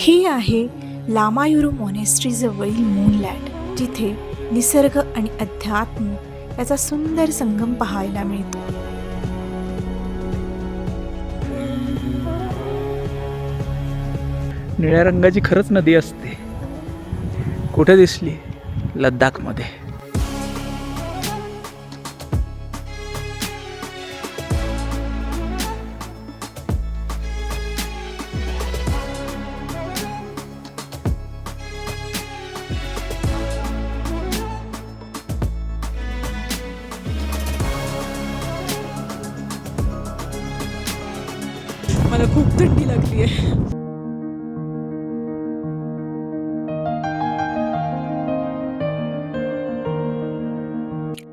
ही आहे लामायुरू मॉनेस्ट्री जवळील मूनलँड, जिथे निसर्ग आणि अध्यात्म याचा सुंदर संगम पाहायला मिळतो. निळ्या रंगाची खरंच नदी असते. कुठे दिसली? लद्दाखमध्ये. मला खूप थंडी लागली आहे.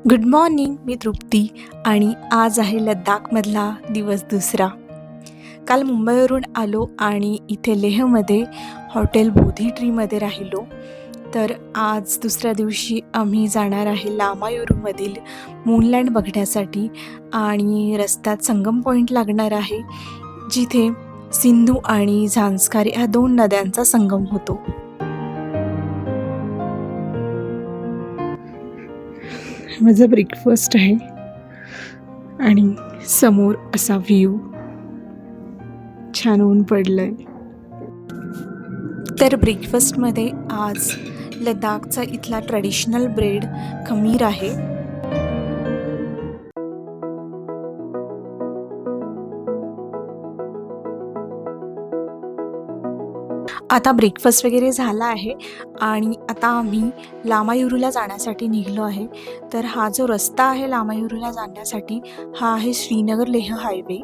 गुड मॉर्निंग, मी तृप्ती आणि आज आहे लद्दाखमधला दिवस दुसरा. काल मुंबईवरून आलो आणि इथे लेहमध्ये हॉटेल बोधी ट्रीमध्ये राहिलो. तर आज दुसऱ्या दिवशी आम्ही जाणार आहे लामायुरूमधील मूनलँड बघण्यासाठी आणि रस्त्यात संगम पॉईंट लागणार आहे, जिथे सिंधू आणि झांस्कार ह्या 2 नद्यांचा संगम होतो. माझा ब्रेकफास्ट आहे आणि समोर असा व्ह्यू, छान ऊन पडलंय. तर ब्रेकफास्टमध्ये आज लद्दाखचा इथला ट्रेडिशनल ब्रेड खमीर आहे. आता ब्रेकफास्ट वगैरे झाला आहे आणि आता आम्ही लामायुरूला जाण्यासाठी निघालो आहे. तर हा जो रस्ता आहे लामायुरूला जाण्यासाठी, हा आहे श्रीनगर लेह हायवे.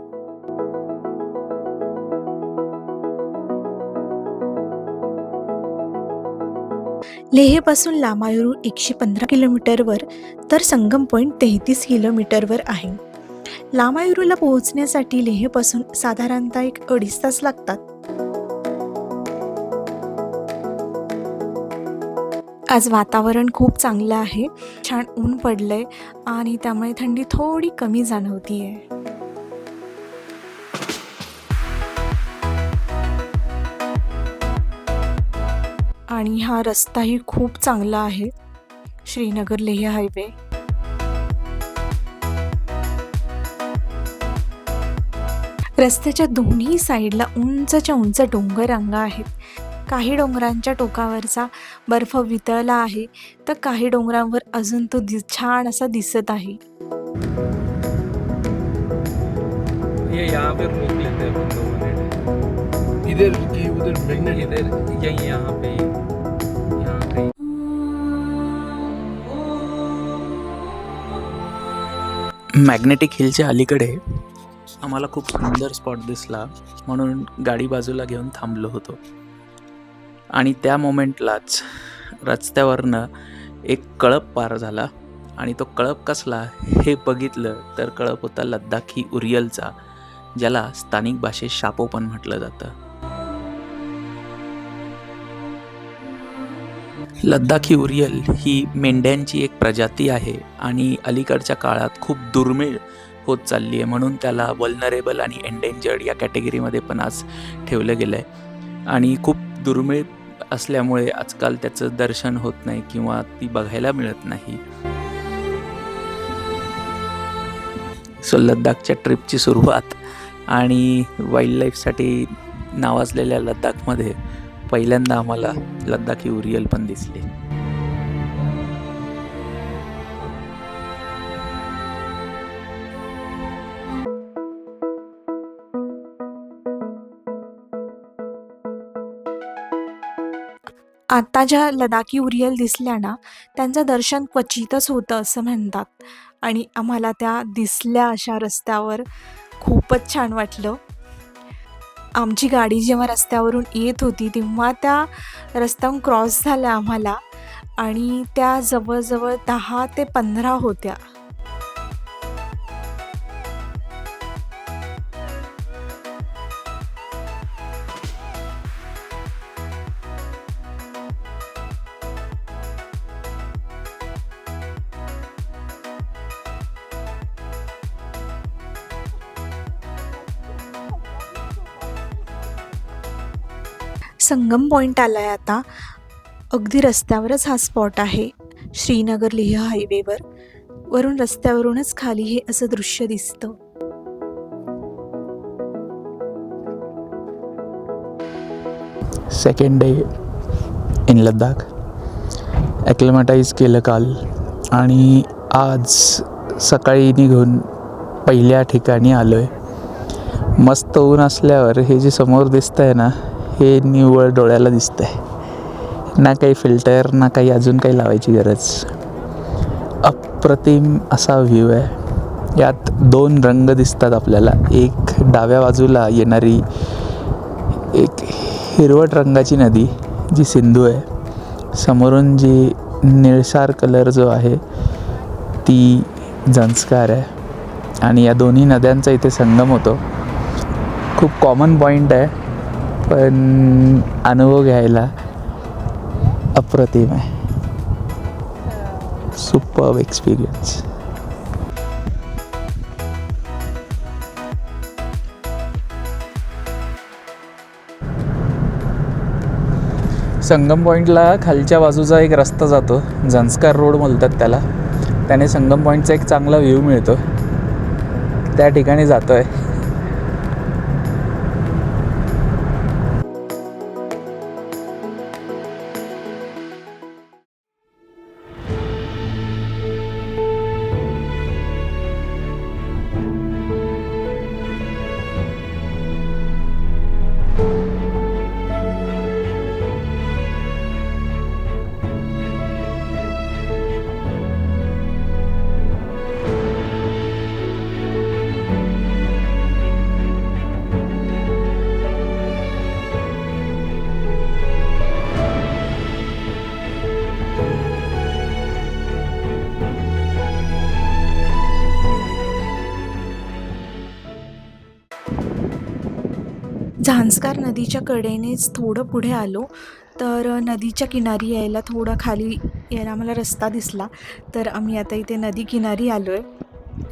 लेहपासून लामायुरू 115 किलोमीटरवर, तर संगम पॉईंट 33 किलोमीटरवर आहे. लामायुरूला पोहोचण्यासाठी लेहपासून साधारणतः 1-2.5 तास लागतात. आज वातावरण खूप चांगलं आहे, छान ऊन पडलंय आणि त्यामुळे थंडी थोडी कमी जाणवतीये. आणि हा रस्ताही खूप चांगला आहे, श्रीनगर लेह हायवे. रस्त्याच्या दोन्ही साईडला उंचच्या उंच डोंगर रांगा आहेत. काही डोंगरांच्या टोकावरचा बर्फ वितळला आहे, तर काही डोंगरांवर अजून तो छान असा दिसत आहे. ये यहाँ पे रोक लेते हैं अपन 2 मिनट. इधर की उधर मैग्नेट इधर यहीं यहाँ पे यहाँ कहीं. मॅग्नेटिक हिलच्या अलीकडे आम्हाला खूप सुंदर स्पॉट दिसला, म्हणून गाडी बाजूला घेऊन थांबलो होतो. आणि त्या मोमेंटलाच रस्त्यावरनं एक कळप पार झाला आणि तो कळप कसला हे बघितलं तर कळप होता लद्दाखी उरियलचा, ज्याला स्थानिक भाषेत शापो पण म्हटलं जातं. लद्दाखी उरियल ही मेंढ्यांची एक प्रजाती आहे आणि अलीकडच्या काळात खूप दुर्मिळ होत चालली आहे, म्हणून त्याला वल्नरेबल आणि एंडेंजर्ड या कॅटेगरीमध्ये पण आज ठेवलं गेलं आहे. आणि खूप दुर्मिळ असल्यामुळे आजकाल त्याचं दर्शन होत नाही किंवा ती बघायला मिळत नाही. सो लद्दाखच्या ट्रिपची सुरुवात आणि वाईल्ड लाईफसाठी नावाजलेल्या लद्दाखमध्ये पहिल्यांदा आम्हाला लद्दाखी उरियल पण दिसली. आता ज्या लडाखी उरियल दिसल्या ना, त्यांचं दर्शन क्वचितच होतं असं म्हणतात. आणि आम्हाला त्या दिसल्या अशा रस्त्यावर खूपच छान वाटलं. आमची गाडी जेव्हा रस्त्यावरून येत होती तेव्हा त्या रस्त्यावरून क्रॉस झाल्या आम्हाला आणि त्या जवळजवळ 10 ते 15 होत्या. संगम पॉईंट आला आहे आता. अगदी रस्त्यावरच हा स्पॉट आहे, श्रीनगर लेह हायवेवर. वरून रस्त्यावरूनच खाली हे असं दृश्य दिसतं. Second day in Ladakh. Acclimatise केलं काल आणि आज सकाळी निघून पहिल्या ठिकाणी आलो आहे. मस्त ऊन असल्यावर हे जे समोर दिसतं आहे ना, हे निव्वळ डोळ्याला दिसतं आहे. ना काही फिल्टर, ना काही अजून काही लावायची गरज. अप्रतिम असा व्ह्यू आहे. यात 2 रंग दिसतात आपल्याला. एक डाव्या बाजूला येणारी एक हिरवट रंगाची नदी जी सिंधू आहे, समोरून जी निळसार कलर जो आहे ती झंस्कार आहे. आणि या दोन्ही नद्यांचा इथे संगम होतो. खूप कॉमन पॉईंट आहे, पण अनुभव घ्यायला अप्रतिम आहे. Superb experience. संगम पॉईंटला खालच्या बाजूचा एक रस्ता जातो, झंस्कार रोड बोलतात त्याला. त्याने संगम पॉईंटचा एक चांगला व्ह्यू मिळतो. त्या ठिकाणी जातो आहे. झांस्कार नदीच्या कडेनेच थोडं पुढे आलो तर नदीच्या किनारी यायला, थोडं खाली यायला आम्हाला रस्ता दिसला. तर आम्ही आता इथे नदी किनारी आलो आहे.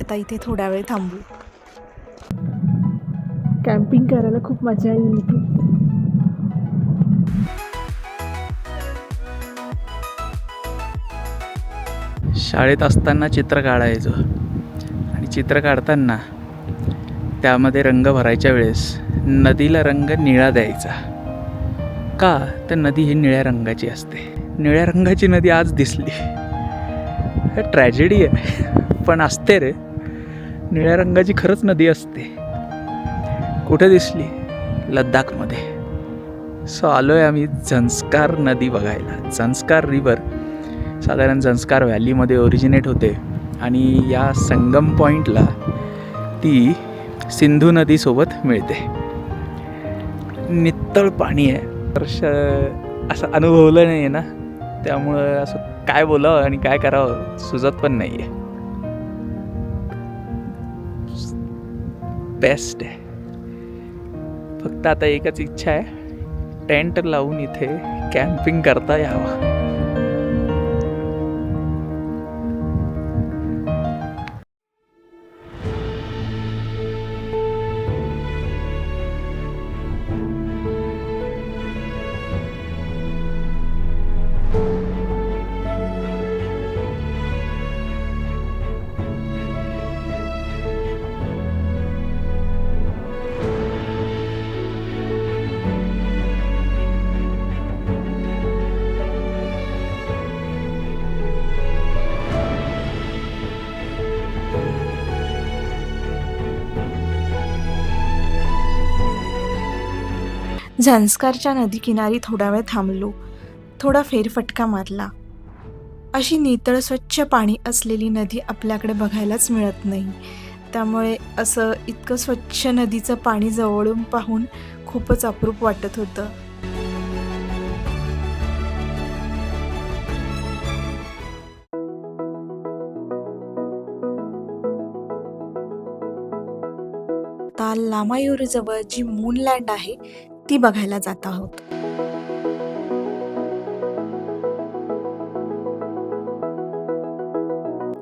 आता इथे थोडा वेळ थांबू. कॅम्पिंग करायला खूप मजा येईल इथे. शाळेत असताना चित्र काढायचो आणि चित्र काढताना त्यामध्ये रंग भरायच्या वेळेस नदीला रंग निळा द्यायचा. का तर नदी ही निळ्या रंगाची असते. निळ्या रंगाची नदी आज दिसली, हे ट्रॅजेडी आहे, पण असते रे. निळ्या रंगाची खरंच नदी असते. कुठे दिसली? लद्दाखमध्ये. सो आलो आहे आम्ही झंस्कार नदी बघायला. झंस्कार रिवर साधारण झंस्कार व्हॅलीमध्ये ओरिजिनेट होते आणि या संगम पॉईंटला ती सिंधू नदीसोबत मिळते. नित्तळ पाणी आहे. वर्ष असं अनुभवलं नाही आहे ना, त्यामुळं असं काय बोलावं आणि काय करावं सुचत पण नाही आहे. बेस्ट आहे. फक्त आता एकच इच्छा आहे, टेंट लावून इथे कॅम्पिंग करता यावं. झंस्कारच्या नदी किनारी थोडा वेळ थांबलो. थोडा फेरफटका मारला. अशी नितळ स्वच्छ पाणी असलेली नदी आपल्याकडे बघायलाच मिळत नाही. त्यामुळे असं इतकं स्वच्छ नदीचं पाणी जवळून पाहून खूपच अप्रूप वाटत होतं. आता लामायुरू जवळ जी मूनलँड आहे ती बघायला जात आहोत.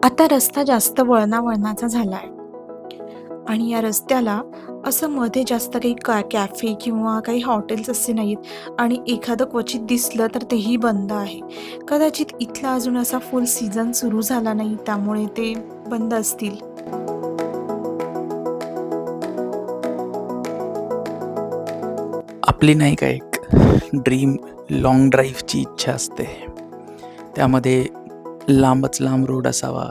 आता रस्ता जास्त वळणावळणाचा झालाय आणि या रस्त्याला असं मध्ये जास्त काही कॅफे किंवा काही हॉटेल्स असे नाहीत आणि एखादं क्वचित दिसलं तर तेही बंद आहे. कदाचित इथला अजून असा फुल सीझन सुरू झाला नाही त्यामुळे ते बंद असतील. आपली नाही का एक ड्रीम लाँग ड्राईव्हची इच्छा असते. त्यामध्ये लांबच लांब रोड असावा,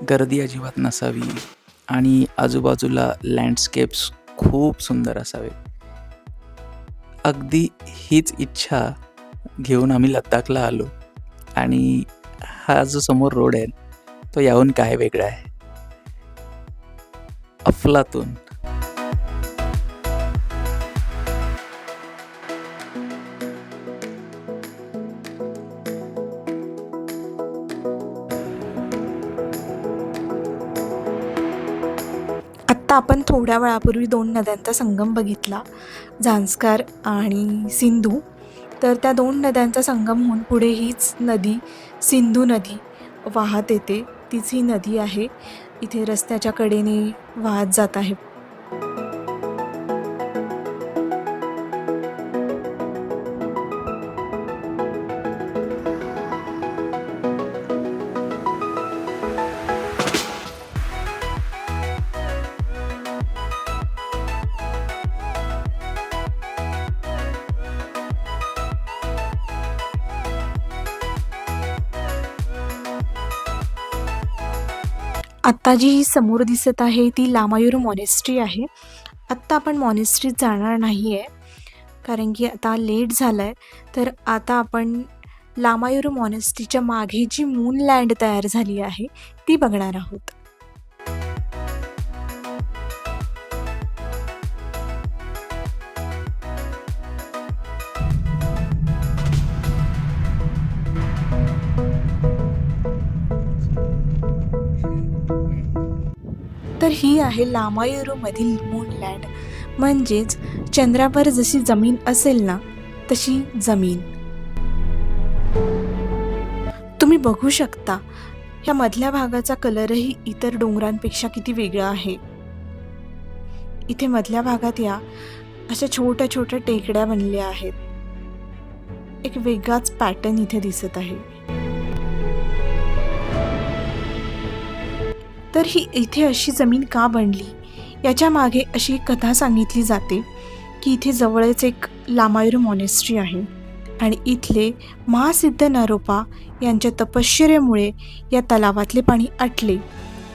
गर्दी अजिबात नसावी आणि आजूबाजूला लँडस्केप्स खूप सुंदर असावे. अगदी हीच इच्छा घेऊन आम्ही लद्दाखला आलो आणि हा जो समोर रोड आहे तो याहून काय वेगळा आहे. अफलातून. आत्ता आपण थोड्या वेळापूर्वी 2 नद्यांचा संगम बघितला, झांस्कार आणि सिंधू. तर त्या 2 नद्यांचा संगम होऊन पुढे हीच नदी सिंधू नदी वाहत येते. तीच ही नदी आहे. इथे रस्त्याच्या कडेने वाहत जात आहे. आत्ता जी ही समोर दिसत आहे ती लामायूर मॉनेस्ट्री आहे. आत्ता आपण मॉनेस्ट्रीत जाणार नाही आहे कारण की आता लेट झालं आहे. तर आता आपण लामायूर मॉनेस्ट्रीच्या मागे जी मूनलँड तयार झाली आहे ती बघणार आहोत. तर ही आहे लामायूरमधील मूनलँड, म्हणजेच चंद्रावर जशी जमीन असेल ना तशी जमीन. तुम्ही बघू शकता ह्या मधल्या भागाचा कलरही इतर डोंगरांपेक्षा किती वेगळा आहे. इथे मधल्या भागात या अशा छोट्या छोट्या टेकड्या बनल्या आहेत. एक वेगळाच पॅटर्न इथे दिसत आहे. तर ही इथे अशी जमीन का बनली याच्या मागे अशी एक कथा सांगितली जाते की इथे जवळच एक लामायूर मॉनेस्ट्री आहे आणि इथले महासिद्ध नरोपा यांच्या तपश्चर्येमुळे या तलावातले पाणी आटले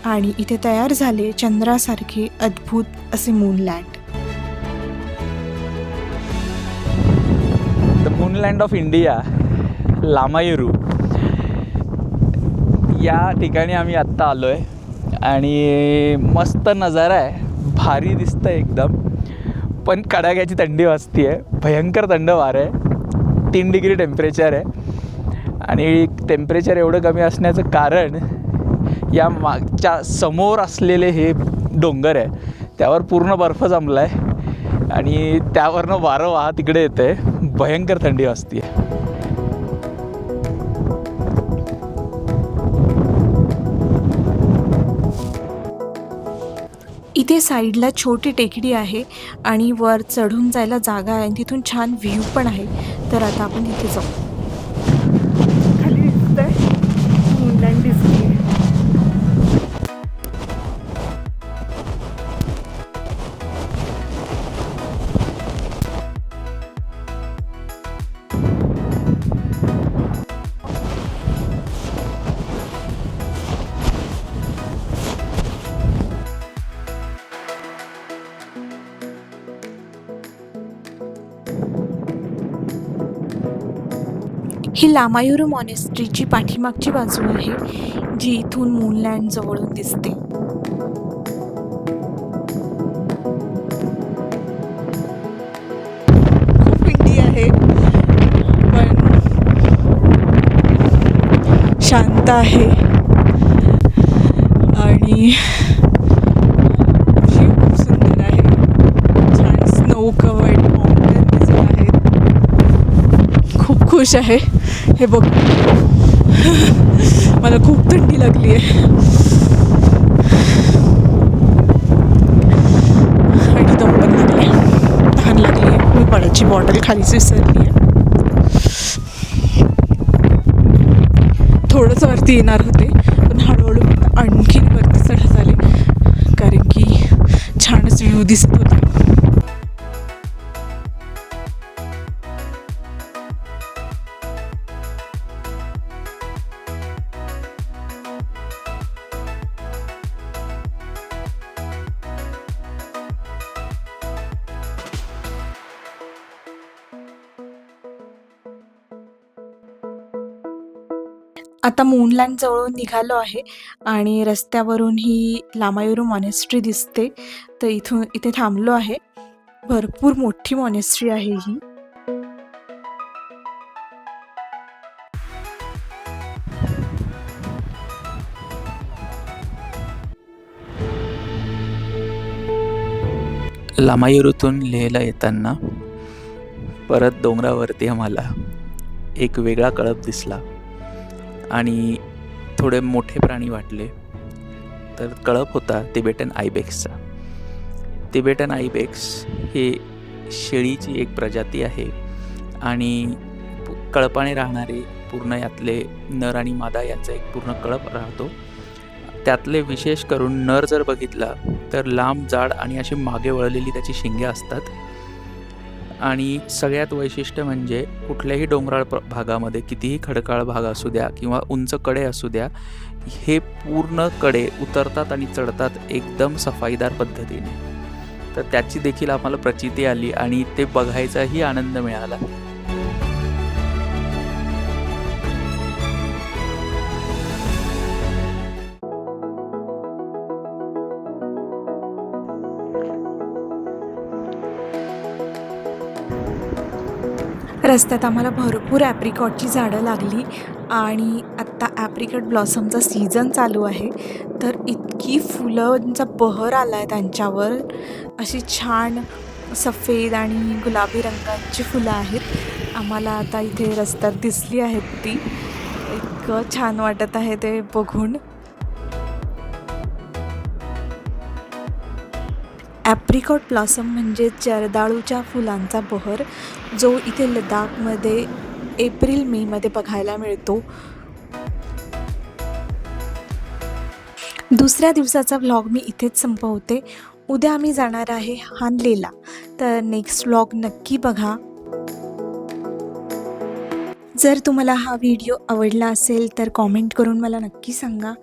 आणि इथे तयार झाले चंद्रासारखे अद्भुत असे मूनलँड. द मूनलँड ऑफ इंडिया, लामायूरू या ठिकाणी आम्ही आत्ता आलो आहे आणि मस्त नजारा आहे. भारी दिसतं एकदम. पण कडाक्याची थंडी वाजती आहे. भयंकर थंड वारं आहे. 3 डिग्री टेम्परेचर आहे आणि टेम्परेचर एवढं कमी असण्याचं कारण या मागच्या समोर असलेले हे डोंगर आहे त्यावर पूर्ण बर्फ जमला आहे आणि त्यावरनं वारं वाहत तिकडे येतं आहे. भयंकर थंडी वाजती आहे. इथे साईडला छोटी टेकडी आहे आणि वर चढून जायला जागा आहे आणि तिथून छान व्ह्यू पण आहे. तर आता आपण तिथे जाऊ. खाली दिसतंय मूनलँड दिसते. ही लामायूर मॉनेस्ट्रीची पाठीमागची बाजू आहे जी इथून मूनलँड जवळून दिसते. खूप थंडी आहे पण शांत आहे आणि व्ह्यू खूप सुंदर आहे. छान स्नो कवर्ड माउंटेन दिसत आहेत. खूप खुश आहे. हे बघ मला खूप थंडी लागली आहे आणि बॉटल खालीच विसरली आहे. थोडंच वरती येणार होते, पण हळूहळू आणखीन वरती चढत आले, कारण की छानच व्ह्यू दिसत होता. आता मूनलँड जवळून निघालो आहे आणि रस्त्यावरून ही लामायुरू मॉनेस्ट्री दिसते, तर इथे थांबलो आहे. भरपूर मोठी मॉनेस्ट्री आहे ही. लामायुरूतून लेहला येताना परत डोंगरावरती आम्हाला एक वेगळा कळप दिसला आणि थोडे मोठे प्राणी वाटले. तर कळप होता तिबेटन आयबेक्सचा. तिबेटन आयबेक्स हे शेळीची एक प्रजाती आहे आणि कळपाने राहणारे पूर्ण यातले नर आणि मादा यांचा एक पूर्ण कळप राहतो. त्यातले विशेष करून नर जर बघितला तर लांब जाड आणि अशी मागे वळलेली त्याची शिंगे असतात. आणि सगळ्यात वैशिष्ट्य म्हणजे कुठल्याही डोंगराळ भागामध्ये कितीही खडकाळ भाग असू द्या किंवा उंच कडे असू द्या, हे पूर्ण कडे उतरतात आणि चढतात एकदम सफाईदार पद्धतीने. तर त्याची देखील आम्हाला प्रचिती आली आणि ते बघायचाही आनंद मिळाला. रस्त्यात आम्हाला भरपूर ॲप्रिकॉटची झाडं लागली आणि आत्ता ॲप्रिकॉट ब्लॉसमचा सीझन चालू आहे, तर इतकी फुलांचा बहर आला आहे त्यांच्यावर. अशी छान सफेद आणि गुलाबी रंगाची फुलं आहेत. आम्हाला आता इथे रस्त्यात दिसली आहेत ती. इतकं छान वाटत आहे ते बघून. ॲप्रिकॉट ब्लॉसम म्हणजे जर्दाळूच्या फुलांचा बहर, जो इथे लडाखमध्ये एप्रिल-मेमध्ये बघायला मिळतो. दुसऱ्या दिवसाचा व्लॉग मी इथेच संपवते. उद्या आम्ही जाणार आहे हानलेला, तर नेक्स्ट व्लॉग नक्की बघा. जर तुम्हाला हा व्हिडिओ आवडला असेल तर कॉमेंट करून मला नक्की सांगा.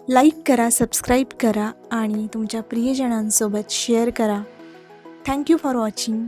लाईक करा, सबस्क्राईब करा आणि तुमच्या प्रियजनांसोबत शेअर करा. Thank you for watching.